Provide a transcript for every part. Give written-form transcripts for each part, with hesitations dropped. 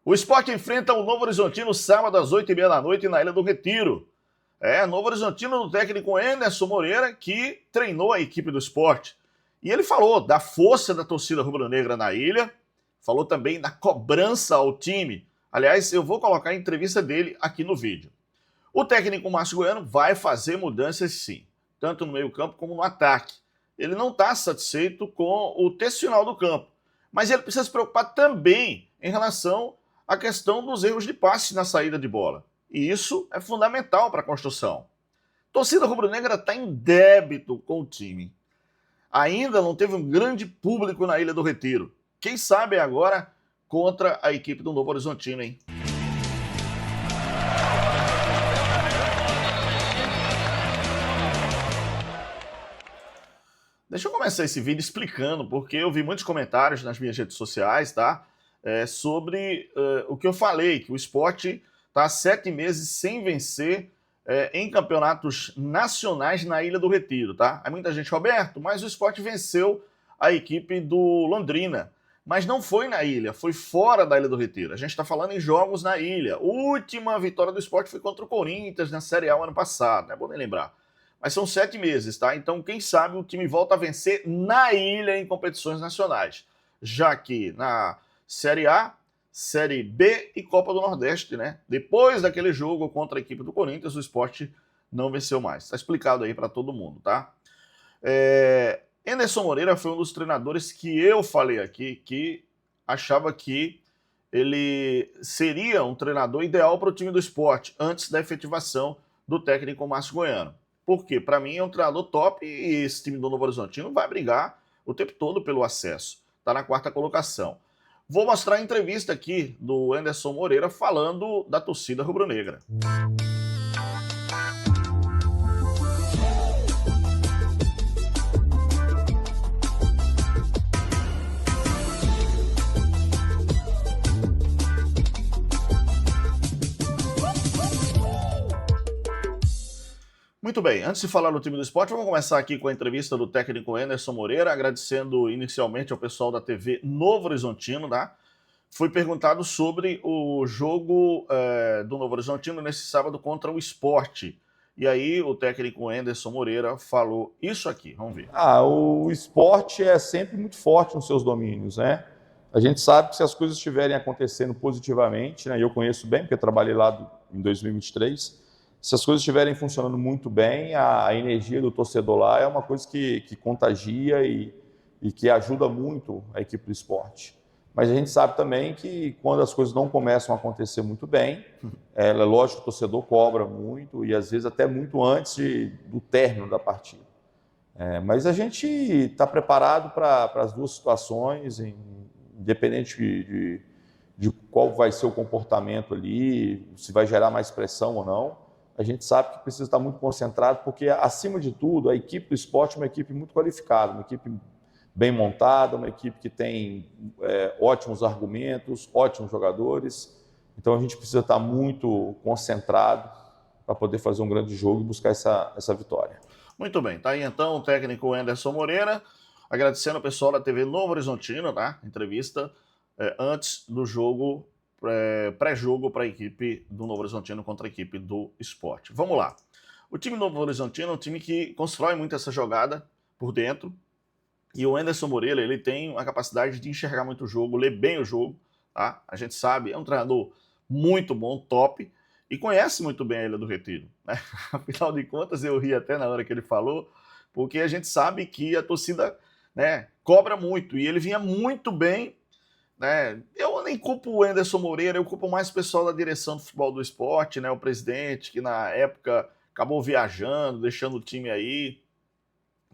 O Sport enfrenta o Novo Horizontino sábado às 8h30 da noite na Ilha do Retiro. Novo Horizontino do técnico Enderson Moreira, que treinou a equipe do Sport. E ele falou da força da torcida rubro-negra na ilha, falou também da cobrança ao time. Aliás, eu vou colocar a entrevista dele aqui no vídeo. O técnico Márcio Goiano vai fazer mudanças sim, tanto no meio-campo como no ataque. Ele não está satisfeito com o texto final do campo, mas ele precisa se preocupar também em relação à questão dos erros de passe na saída de bola. E isso é fundamental para a construção. A torcida rubro-negra está em débito com o time. Ainda não teve um grande público na Ilha do Retiro. Quem sabe agora contra a equipe do Novo Horizontino, hein? Deixa eu começar esse vídeo explicando, porque eu vi muitos comentários nas minhas redes sociais, tá? Sobre o que eu falei, que o Sport está há 7 meses sem vencer em campeonatos nacionais na Ilha do Retiro, tá? Aí muita gente, Roberto, mas o Sport venceu a equipe do Londrina. Mas não foi na ilha, foi fora da Ilha do Retiro. A gente está falando em jogos na ilha. A última vitória do Sport foi contra o Corinthians na Série A ano passado, não é bom nem lembrar. Mas são 7 meses, tá? Então, quem sabe o time volta a vencer na ilha em competições nacionais. Já que na Série A, Série B e Copa do Nordeste, né? Depois daquele jogo contra a equipe do Corinthians, o Sport não venceu mais. Tá explicado aí para todo mundo, tá? Enderson Moreira foi um dos treinadores que eu falei aqui que achava que ele seria um treinador ideal para o time do Sport antes da efetivação do técnico Márcio Goiano. Porque, para mim, é um treinador top e esse time do Novo Horizontino vai brigar o tempo todo pelo acesso. Está na 4ª colocação. Vou mostrar a entrevista aqui do Enderson Moreira falando da torcida rubro-negra. Muito bem, antes de falar do time do Sport, vamos começar aqui com a entrevista do técnico Enderson Moreira, agradecendo inicialmente ao pessoal da TV Novo Horizontino, tá? Foi perguntado sobre o jogo do Novo Horizontino nesse sábado contra o Sport. E aí o técnico Enderson Moreira falou isso aqui, vamos ver. O Sport é sempre muito forte nos seus domínios, né? A gente sabe que se as coisas estiverem acontecendo positivamente, né? Eu conheço bem, porque eu trabalhei lá em 2023, se as coisas estiverem funcionando muito bem, a energia do torcedor lá é uma coisa que contagia e que ajuda muito a equipe do Sport. Mas a gente sabe também que quando as coisas não começam a acontecer muito bem, é lógico que o torcedor cobra muito e às vezes até muito antes do término da partida. Mas a gente está preparado para as duas situações, independente de qual vai ser o comportamento ali, se vai gerar mais pressão ou não. A gente sabe que precisa estar muito concentrado, porque, acima de tudo, a equipe do Sport é uma equipe muito qualificada, uma equipe bem montada, uma equipe que tem ótimos argumentos, ótimos jogadores. Então, a gente precisa estar muito concentrado para poder fazer um grande jogo e buscar essa vitória. Muito bem, tá aí então o técnico Enderson Moreira, agradecendo ao pessoal da TV Novo Horizontino, tá? Entrevista antes do jogo, pré-jogo para a equipe do Novo Horizontino contra a equipe do Sport. Vamos lá. O time do Novo Horizontino é um time que constrói muito essa jogada por dentro. E o Enderson Moreira, ele tem a capacidade de enxergar muito o jogo, ler bem o jogo, tá? A gente sabe, é um treinador muito bom, top, e conhece muito bem a Ilha do Retiro, né? Afinal de contas, eu ri até na hora que ele falou, porque a gente sabe que a torcida, né, cobra muito, e ele vinha muito bem, né? Eu nem culpo o Enderson Moreira, eu culpo mais o pessoal da direção do futebol do Sport, né? O presidente, que na época acabou viajando, deixando o time aí.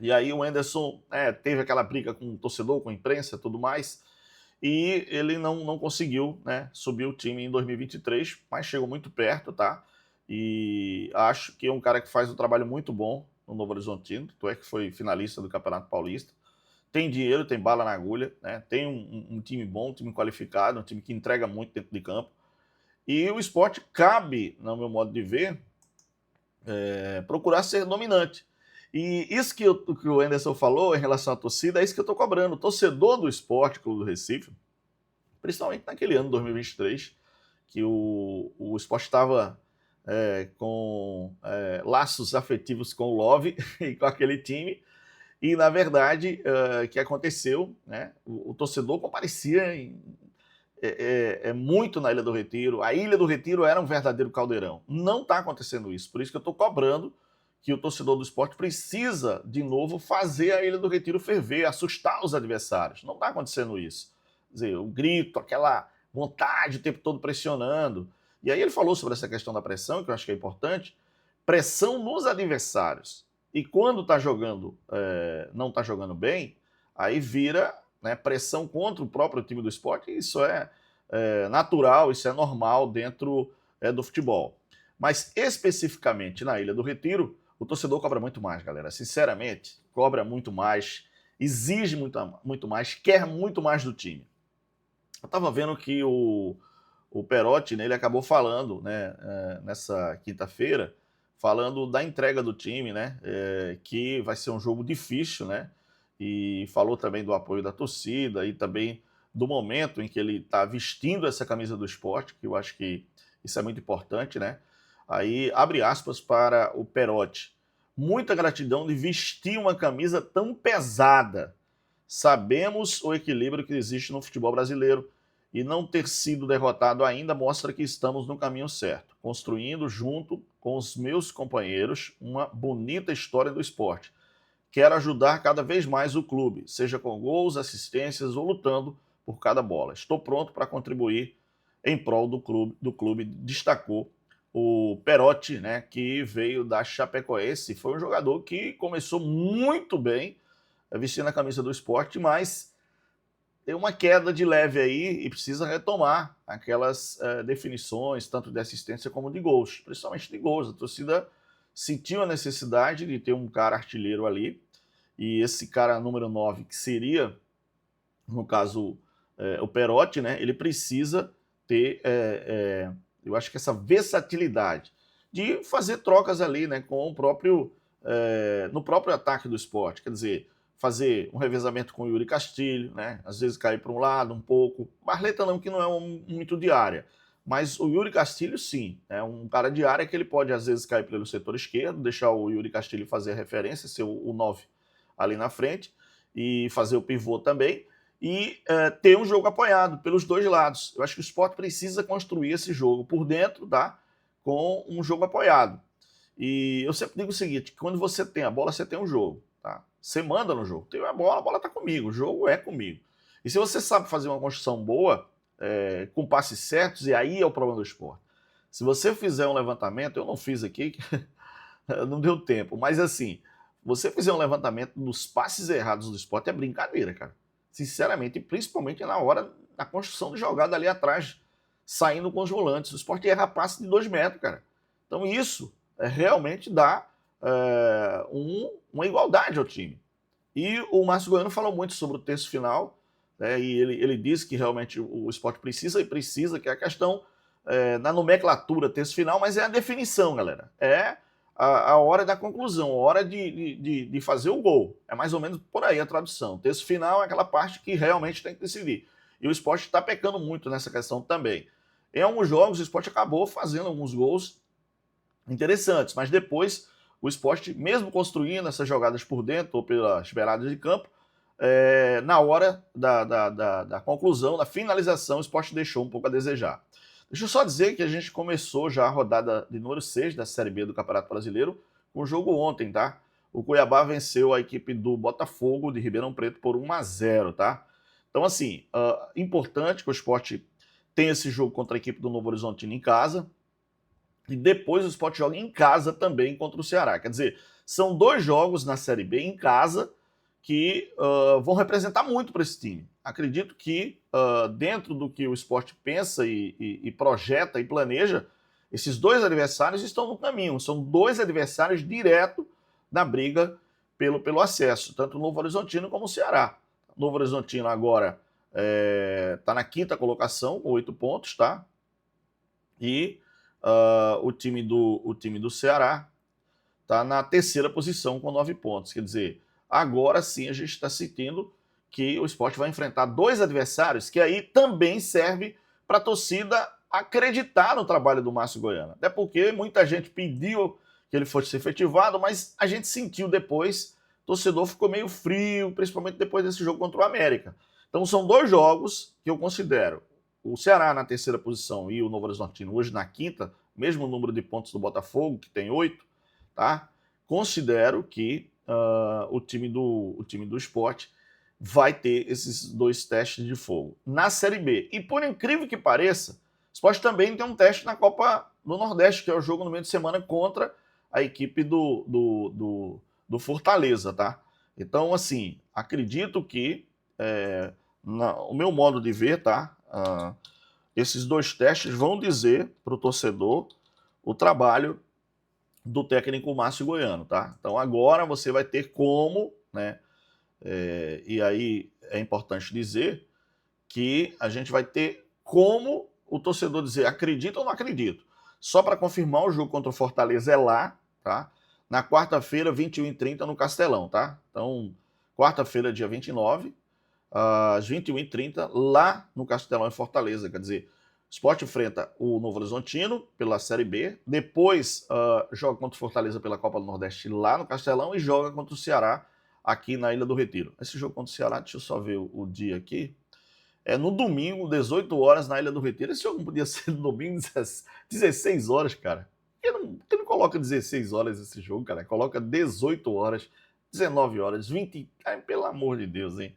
E aí o Enderson teve aquela briga com o torcedor, com a imprensa e tudo mais, e ele não conseguiu, né, subir o time em 2023, mas chegou muito perto, tá? E acho que é um cara que faz um trabalho muito bom no Novo Horizontino, tu é que foi finalista do Campeonato Paulista. Tem dinheiro, tem bala na agulha, né? Tem um time bom, um time qualificado, um time que entrega muito dentro de campo. E o Sport cabe, no meu modo de ver, procurar ser dominante. E isso que o Enderson falou em relação à torcida, é isso que eu estou cobrando. O torcedor do Sport Clube do Recife principalmente naquele ano, 2023, que o Sport estava com laços afetivos com o Love e com aquele time. E, na verdade, o que aconteceu, né? O torcedor comparecia muito na Ilha do Retiro. A Ilha do Retiro era um verdadeiro caldeirão. Não está acontecendo isso. Por isso que eu estou cobrando que o torcedor do esporte precisa, de novo, fazer a Ilha do Retiro ferver, assustar os adversários. Não está acontecendo isso. Quer dizer, o grito, aquela vontade o tempo todo pressionando. E aí ele falou sobre essa questão da pressão, que eu acho que é importante. Pressão nos adversários. E quando está jogando, não está jogando bem, aí vira, né, pressão contra o próprio time do esporte. E isso é natural, isso é normal dentro do futebol. Mas especificamente na Ilha do Retiro, o torcedor cobra muito mais, galera. Sinceramente, cobra muito mais, exige muito mais, quer muito mais do time. Eu estava vendo que o Perotti, né, ele acabou falando, né, nessa quinta-feira, falando da entrega do time, né, que vai ser um jogo difícil, né, e falou também do apoio da torcida e também do momento em que ele está vestindo essa camisa do esporte, que eu acho que isso é muito importante, né. Aí, abre aspas para o Perotti. Muita gratidão de vestir uma camisa tão pesada. Sabemos o equilíbrio que existe no futebol brasileiro e não ter sido derrotado ainda mostra que estamos no caminho certo, construindo junto com os meus companheiros uma bonita história do esporte. Quero ajudar cada vez mais o clube, seja com gols, assistências ou lutando por cada bola. Estou pronto para contribuir em prol do clube, destacou o Perotti, né, que veio da Chapecoense. Foi um jogador que começou muito bem vestindo a camisa do esporte, mas tem uma queda de leve aí e precisa retomar aquelas definições, tanto de assistência como de gols, principalmente de gols. A torcida sentiu a necessidade de ter um cara artilheiro ali, e esse cara número 9, que seria, no caso, o Perotti, né, ele precisa ter, eu acho que essa versatilidade de fazer trocas ali, né, com o próprio, no próprio ataque do esporte, quer dizer, fazer um revezamento com o Yuri Castilho, né, às vezes cair para um lado um pouco, Barleta não, que não é muito de área, mas o Yuri Castilho sim, é um cara de área que ele pode às vezes cair pelo setor esquerdo, deixar o Yuri Castilho fazer a referência, ser o 9 ali na frente, e fazer o pivô também, e ter um jogo apoiado pelos dois lados. Eu acho que o Sport precisa construir esse jogo por dentro, tá? Com um jogo apoiado. E eu sempre digo o seguinte, que quando você tem a bola, você tem um jogo, tá? Você manda no jogo. Tem a bola tá comigo, o jogo é comigo. E se você sabe fazer uma construção boa, com passes certos, e aí é o problema do Sport. Se você fizer um levantamento, eu não fiz aqui, não deu tempo, mas assim, você fizer um levantamento dos passes errados do Sport, é brincadeira, cara. Sinceramente, e principalmente na hora da construção de jogada ali atrás, saindo com os volantes. O Sport erra passe de 2 metros, cara. Então isso realmente dá uma igualdade ao time. E o Márcio Goiano falou muito sobre o terço final, né, e ele disse que realmente o Sport precisa, que é a questão na nomenclatura terço final, mas é a definição, galera. É a hora da conclusão, a hora de fazer o gol. É mais ou menos por aí a tradução. O terço final é aquela parte que realmente tem que decidir. E o Sport está pecando muito nessa questão também. Em alguns jogos, o Sport acabou fazendo alguns gols interessantes, mas depois o Sport, mesmo construindo essas jogadas por dentro ou pelas beiradas de campo, na hora da conclusão, da finalização, o Sport deixou um pouco a desejar. Deixa eu só dizer que a gente começou já a rodada de número 6 da Série B do Campeonato Brasileiro com o jogo ontem, tá? O Cuiabá venceu a equipe do Botafogo de Ribeirão Preto por 1-0, tá? Então, assim, importante que o Sport tenha esse jogo contra a equipe do Novo Horizontino em casa, e depois o Sport joga em casa também contra o Ceará. Quer dizer, são 2 jogos na Série B em casa que vão representar muito para esse time. Acredito que dentro do que o Sport pensa e projeta e planeja, esses 2 adversários estão no caminho. São 2 adversários direto na briga pelo acesso, tanto o Novo Horizontino como o Ceará. O Novo Horizontino agora está na 5ª colocação com 8 pontos, tá? E o time do Ceará está na 3ª posição com 9 pontos. Quer dizer, agora sim a gente está sentindo que o Sport vai enfrentar dois adversários que aí também serve para a torcida acreditar no trabalho do Márcio Goiano. Até porque muita gente pediu que ele fosse efetivado, mas a gente sentiu depois, o torcedor ficou meio frio, principalmente depois desse jogo contra o América. Então são dois jogos que eu considero. O Ceará na terceira posição e o Novo Horizontino hoje na quinta, mesmo número de pontos do Botafogo, que tem 8, tá? Considero que o time do Sport vai ter esses dois testes de fogo. Na Série B, e por incrível que pareça, o Sport também tem um teste na Copa do Nordeste, que é o jogo no meio de semana contra a equipe do Fortaleza, tá? Então, assim, acredito que, o meu modo de ver, tá? Esses dois testes vão dizer para o torcedor o trabalho do técnico Márcio Goiano, tá? Então agora você vai ter como, né? E aí é importante dizer que a gente vai ter como o torcedor dizer acredita ou não acredito. Só para confirmar, o jogo contra o Fortaleza é lá, tá? Na quarta-feira, 21h30 no Castelão, tá? Então, quarta-feira, dia 29, às 21h30, lá no Castelão em Fortaleza. Quer dizer, o Sport enfrenta o Novo Horizontino pela Série B, depois joga contra o Fortaleza pela Copa do Nordeste lá no Castelão e joga contra o Ceará aqui na Ilha do Retiro. Esse jogo contra o Ceará, deixa eu só ver o dia aqui, é no domingo, 18 horas, na Ilha do Retiro. Esse jogo não podia ser no domingo, 16 horas, cara. Por que não coloca 16 horas esse jogo, cara? Coloca 18 horas, 19 horas, 20... Ai, pelo amor de Deus, hein?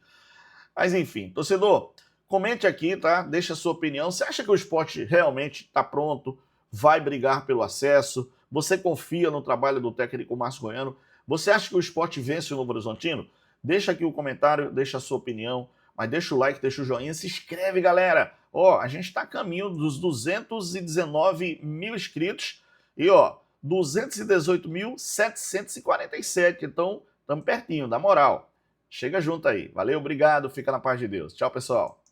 Mas enfim, torcedor, comente aqui, tá? Deixa a sua opinião. Você acha que o Sport realmente está pronto? Vai brigar pelo acesso? Você confia no trabalho do técnico Márcio Goiano? Você acha que o Sport vence o Novo Horizontino? Deixa aqui o comentário, deixa a sua opinião. Mas deixa o like, deixa o joinha, se inscreve, galera. Ó, a gente está a caminho dos 219 mil inscritos e, ó, 218.747. Então, estamos pertinho, dá moral. Chega junto aí. Valeu, obrigado, fica na paz de Deus. Tchau, pessoal.